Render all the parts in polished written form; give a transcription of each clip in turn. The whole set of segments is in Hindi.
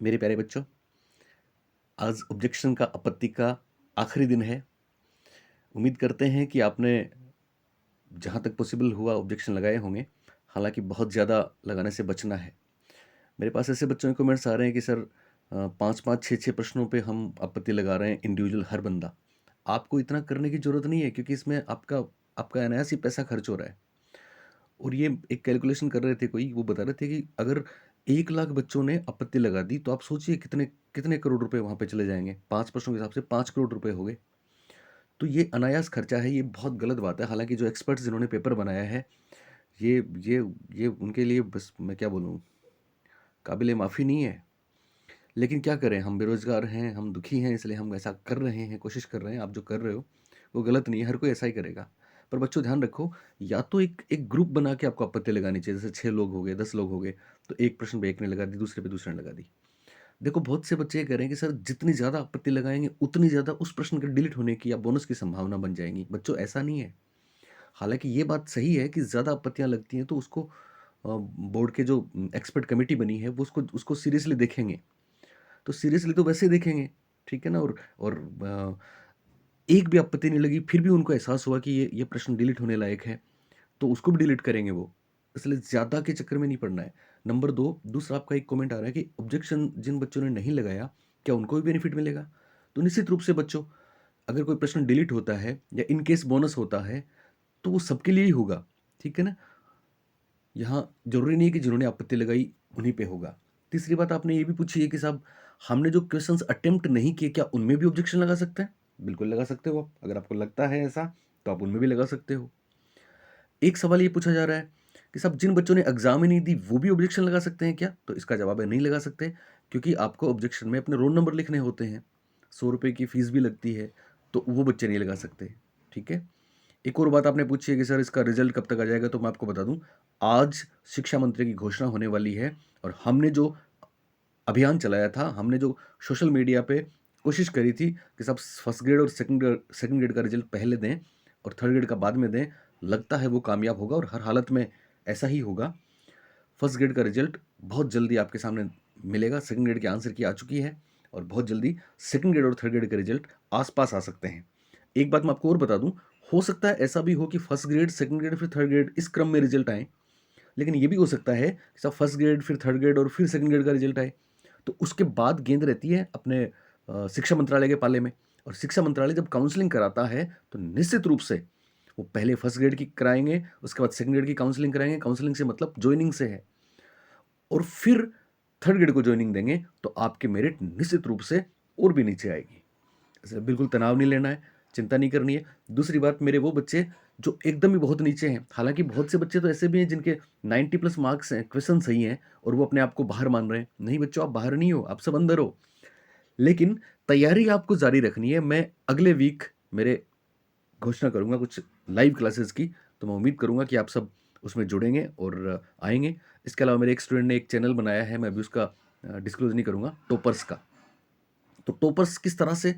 मेरे प्यारे बच्चों, आज ऑब्जेक्शन का आपत्ति का आखिरी दिन है। उम्मीद करते हैं कि आपने जहाँ तक पॉसिबल हुआ ऑब्जेक्शन लगाए होंगे, हालाँकि बहुत ज़्यादा लगाने से बचना है। मेरे पास ऐसे बच्चों के कमेंट्स आ रहे हैं कि सर 5-5, 6-6 प्रश्नों पे हम आपत्ति लगा रहे हैं इंडिविजुअल हर बंदा। आपको इतना करने की ज़रूरत नहीं है क्योंकि इसमें आपका आपका अनायास ही पैसा खर्च हो रहा है। और ये एक कैलकुलेशन कर रहे थे कोई, वो बता रहे थे कि अगर 1 लाख बच्चों ने आपत्ति लगा दी, तो आप सोचिए कितने कितने करोड़ रुपए वहाँ पे चले जाएँगे। 5 प्रश्नों के हिसाब से 5 करोड़ रुपए हो गए। तो ये अनायास खर्चा है, ये बहुत गलत बात है। हालाँकि जो एक्सपर्ट्स जिन्होंने पेपर बनाया है, ये ये ये उनके लिए बस मैं क्या बोलूँ, काबिल-ए-माफ़ी नहीं है। लेकिन क्या करें, हम बेरोज़गार हैं, हम दुखी हैं, इसलिए हम ऐसा कर रहे हैं, कोशिश कर रहे हैं। आप जो कर रहे हो, वो गलत नहीं है, हर कोई ऐसा ही करेगा। पर बच्चों ध्यान रखो, या तो एक एक ग्रुप बना के आपको आपत्ति लगानी चाहिए, जैसे 6 लोग हो गए, 10 लोग हो गए, तो एक प्रश्न पे एक ने लगा दी, दूसरे पे दूसरे ने लगा दी। देखो बहुत से बच्चे ये कह रहे हैं कि सर जितनी ज़्यादा आपत्ति लगाएँगे, उतनी ज़्यादा उस प्रश्न के डिलीट होने की या बोनस की संभावना बन जाएँगी। बच्चों ऐसा नहीं है। हालाँकि ये बात सही है कि ज़्यादा आपत्तियाँ लगती हैं तो उसको बोर्ड के जो एक्सपर्ट कमिटी बनी है वो उसको उसको सीरियसली देखेंगे। तो सीरियसली तो वैसे ही देखेंगे, ठीक है ना? और एक भी आपत्ति नहीं लगी, फिर भी उनको एहसास हुआ कि ये प्रश्न डिलीट होने लायक है, तो उसको भी डिलीट करेंगे वो। इसलिए ज़्यादा के चक्कर में नहीं पड़ना है। नंबर 2, दूसरा आपका एक कमेंट आ रहा है कि ऑब्जेक्शन जिन बच्चों ने नहीं लगाया, क्या उनको भी बेनिफिट मिलेगा? तो निश्चित रूप से बच्चों, अगर कोई प्रश्न डिलीट होता है या इन केस बोनस होता है, तो वो सबके लिए ही होगा, ठीक है ना? यहाँ ज़रूरी नहीं है कि जिन्होंने आपत्ति लगाई उन्हीं पे होगा। तीसरी बात आपने ये भी पूछी है कि साहब हमने जो क्वेश्चंस अटेम्प्ट नहीं किए, क्या उनमें भी ऑब्जेक्शन लगा सकते हैं? बिल्कुल लगा सकते हो आप। अगर आपको लगता है ऐसा, तो आप उनमें भी लगा सकते हो। एक सवाल ये पूछा जा रहा है कि साहब जिन बच्चों ने एग्ज़ाम ही नहीं दी, वो भी ऑब्जेक्शन लगा सकते हैं क्या? तो इसका जवाब है नहीं लगा सकते, क्योंकि आपको ऑब्जेक्शन में अपने रोल नंबर लिखने होते हैं। ₹100 की फ़ीस भी लगती है, तो वो बच्चे नहीं लगा सकते, ठीक है? एक और बात आपने पूछी है कि सर इसका रिजल्ट कब तक आ जाएगा, तो मैं आपको बता दूं, आज शिक्षा मंत्री की घोषणा होने वाली है। और हमने जो अभियान चलाया था, हमने जो सोशल मीडिया पे कोशिश करी थी कि सब फर्स्ट ग्रेड और सेकंड ग्रेड का रिजल्ट पहले दें और थर्ड ग्रेड का बाद में दें, लगता है वो कामयाब होगा और हर हालत में ऐसा ही होगा। फर्स्ट ग्रेड का रिजल्ट बहुत जल्दी आपके सामने मिलेगा। सेकंड ग्रेड की आंसर की आ चुकी है और बहुत जल्दी सेकंड ग्रेड और थर्ड ग्रेड के रिजल्ट आसपास आ सकते हैं। एक बात मैं आपको और बता दूं, हो सकता है ऐसा भी हो कि फर्स्ट ग्रेड, सेकंड ग्रेड, फिर थर्ड ग्रेड इस क्रम में रिजल्ट आए। लेकिन ये भी हो सकता है कि सब फर्स्ट ग्रेड, फिर थर्ड ग्रेड और फिर सेकंड ग्रेड का रिजल्ट आए। तो उसके बाद गेंद रहती है अपने शिक्षा मंत्रालय के पाले में। और शिक्षा मंत्रालय जब काउंसलिंग कराता है, तो निश्चित रूप से वो पहले फर्स्ट ग्रेड की कराएंगे, उसके बाद सेकंड ग्रेड की काउंसलिंग कराएंगे। काउंसलिंग से मतलब ज्वाइनिंग से है। और फिर थर्ड ग्रेड को ज्वाइनिंग देंगे, तो आपकी मेरिट निश्चित रूप से और भी नीचे आएगी। इसलिए बिल्कुल तनाव नहीं लेना है, चिंता नहीं करनी है। दूसरी बात, मेरे वो बच्चे जो एकदम ही बहुत नीचे हैं, हालाँकि बहुत से बच्चे तो ऐसे भी हैं जिनके 90 प्लस मार्क्स हैं, क्वेश्चन सही हैं और वो अपने आप को बाहर मान रहे हैं। नहीं बच्चों, आप बाहर नहीं हो, आप सब अंदर हो। लेकिन तैयारी आपको जारी रखनी है। मैं अगले वीक मेरे घोषणा करूँगा कुछ लाइव क्लासेस की, तो मैं उम्मीद करूँगा कि आप सब उसमें जुड़ेंगे और आएँगे। इसके अलावा मेरे एक स्टूडेंट ने एक चैनल बनाया है, मैं अभी उसका डिस्क्लोज़ नहीं करूँगा, टॉपर्स का। तो टॉपर्स किस तरह से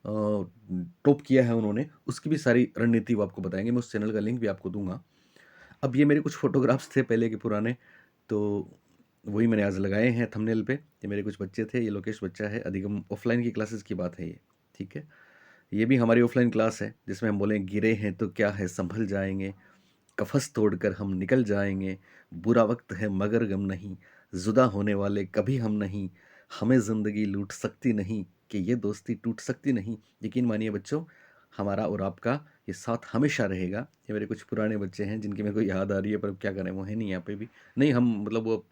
टॉप किया है उन्होंने, उसकी भी सारी रणनीति वो आपको बताएँगे। मैं उस चैनल का लिंक भी आपको दूँगा। अब ये मेरे कुछ फ़ोटोग्राफ्स थे पहले के पुराने, तो वही मैंने आज लगाए हैं थंबनेल पे। ये मेरे कुछ बच्चे थे, ये लोकेश बच्चा है, अधिगम ऑफ़लाइन की क्लासेस की बात है ये, ठीक है? ये भी हमारी ऑफ़लाइन क्लास है, जिसमें हम बोले गिरे हैं तो क्या है सँभल जाएँगे, कफ़स तोड़कर हम निकल जाएँगे, बुरा वक़्त है मगर गम नहीं, जुदा होने वाले कभी हम नहीं, हमें ज़िंदगी लूट सकती नहीं, कि ये दोस्ती टूट सकती नहीं। यकीन मानिए बच्चों, हमारा और आपका ये साथ हमेशा रहेगा। ये मेरे कुछ पुराने बच्चे हैं जिनकी मेरे को याद आ रही है, पर अब क्या करें, वो है नहीं यहाँ पे भी। नहीं, हम मतलब वो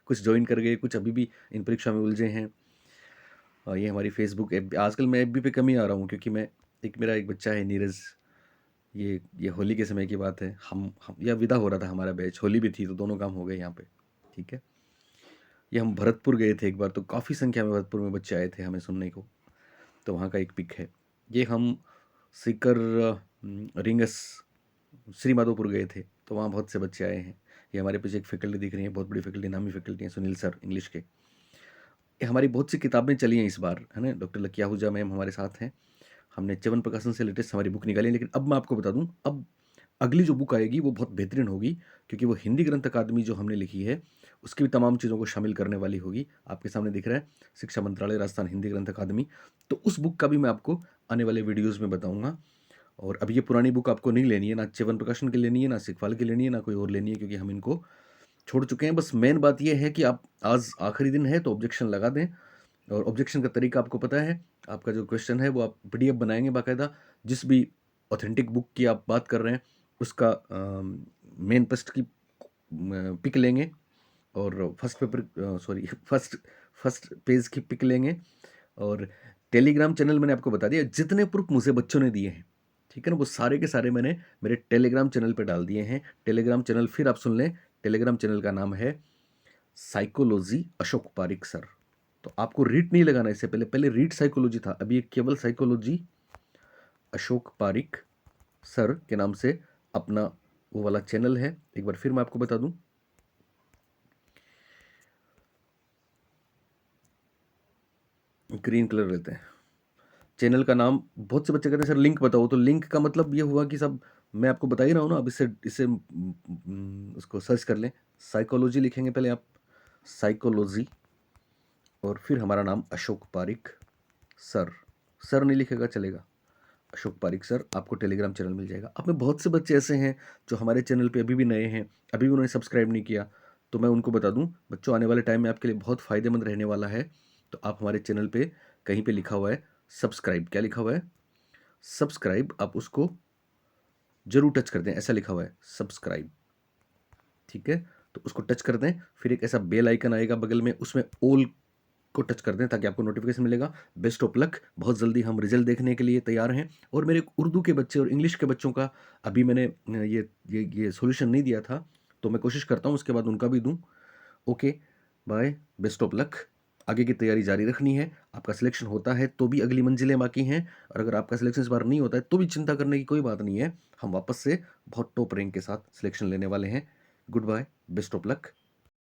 कुछ जॉइन कर गए, कुछ अभी भी इन परीक्षा में उलझे हैं। और ये हमारी फ़ेसबुक ऐप, आजकल मैं एफबी पे कम ही आ रहा हूँ क्योंकि मैं एक मेरा एक बच्चा है नीरज, ये होली के समय की बात है। हम या विदा हो रहा था हमारा बैच, होली भी थी तो दोनों काम हो गए यहाँ पे, ठीक है। ये हम भरतपुर गए थे एक बार, तो काफ़ी संख्या में भरतपुर में बच्चे आए थे हमें सुनने को। तो वहाँ का एक पिक है। ये हम सीकर रिंगस श्री माधोपुर गए थे, तो वहाँ बहुत से बच्चे आए हैं। ये हमारे पीछे एक फैकल्टी दिख रही है, बहुत बड़ी फैकल्टी, नामी फैकल्टी है, सुनील सर इंग्लिश के। ये हमारी बहुत सी किताबें चली हैं इस बार, है ना? डॉक्टर लकिया आहूजा मैम हमारे साथ हैं। हमने च्यवन प्रकाशन से लेटेस्ट हमारी बुक निकाली है। लेकिन अब मैं आपको बता दूं, अब अगली जो बुक आएगी वो बहुत बेहतरीन होगी, क्योंकि वो हिंदी ग्रंथ अकादमी जो हमने लिखी है, उसकी भी तमाम चीज़ों को शामिल करने वाली होगी। आपके सामने दिख रहा है शिक्षा मंत्रालय, राजस्थान हिंदी ग्रंथ अकादमी। तो उस बुक का भी मैं आपको आने वाले वीडियोज़ में बताऊँगा। और अभी ये पुरानी बुक आपको नहीं लेनी है, ना च्यवन प्रकाशन की लेनी है, ना शिखवाल की लेनी है, ना कोई और लेनी है, क्योंकि हम इनको छोड़ चुके हैं। बस मेन बात ये है कि आप आज आखिरी दिन है तो ऑब्जेक्शन लगा दें। और ऑब्जेक्शन का तरीका आपको पता है, आपका जो क्वेश्चन है वो आप पीडीएफ बनाएंगे बाकायदा, जिस भी ऑथेंटिक बुक की आप बात कर रहे हैं उसका मेन पेस्ट की पिक लेंगे और फर्स्ट फर्स्ट पेज की पिक लेंगे। और टेलीग्राम चैनल मैंने आपको बता दिया, जितने प्रूफ मुझे बच्चों ने दिए हैं, ठीक है ना, वो सारे के सारे मैंने मेरे टेलीग्राम चैनल पे डाल दिए हैं। टेलीग्राम चैनल फिर आप सुन लें, टेलीग्राम चैनल का नाम है साइकोलॉजी अशोक पारिक सर। तो आपको रीड नहीं लगाना, इससे पहले पहले रीड साइकोलॉजी था, अभी एक केवल साइकोलॉजी अशोक पारिक सर के नाम से अपना वो वाला चैनल है। एक बार फिर मैं आपको बता दूं, ग्रीन कलर लेते हैं चैनल का नाम। बहुत से बच्चे कहते हैं सर लिंक बताओ, तो लिंक का मतलब ये हुआ कि सब मैं आपको बता ही रहा हूँ ना। अब इससे इससे उसको सर्च कर लें, साइकोलॉजी लिखेंगे पहले आप, साइकोलॉजी, और फिर हमारा नाम अशोक पारिक सर। सर नहीं लिखेगा चलेगा, अशोक पारिक सर, आपको टेलीग्राम चैनल मिल जाएगा। अब में बहुत से बच्चे ऐसे हैं जो हमारे चैनल पे अभी भी नए हैं, अभी भी उन्होंने सब्सक्राइब नहीं किया। तो मैं उनको बता दूं बच्चों, आने वाले टाइम में आपके लिए बहुत फ़ायदेमंद रहने वाला है। तो आप हमारे चैनल पे कहीं पे लिखा हुआ है सब्सक्राइब, क्या लिखा हुआ है सब्सक्राइब, आप उसको जरूर टच कर दें, ऐसा लिखा हुआ है सब्सक्राइब, ठीक है। तो उसको टच कर दें, फिर एक ऐसा बेल आइकन आएगा बगल में, उसमें ऑल को टच कर दें ताकि आपको नोटिफिकेशन मिलेगा। बेस्ट ऑफ लक, बहुत जल्दी हम रिजल्ट देखने के लिए तैयार हैं। और मेरे उर्दू के बच्चे और इंग्लिश के बच्चों का अभी मैंने ये सॉल्यूशन नहीं दिया था, तो मैं कोशिश करता हूँ उसके बाद उनका भी दूँ। Okay bye, best of luck. आगे की तैयारी जारी रखनी है। आपका सिलेक्शन होता है तो भी अगली मंजिलें बाकी हैं, और अगर आपका सिलेक्शन इस बार नहीं होता है तो भी चिंता करने की कोई बात नहीं है। हम वापस से बहुत टॉप रैंक के साथ सिलेक्शन लेने वाले हैं। Good bye, best of luck.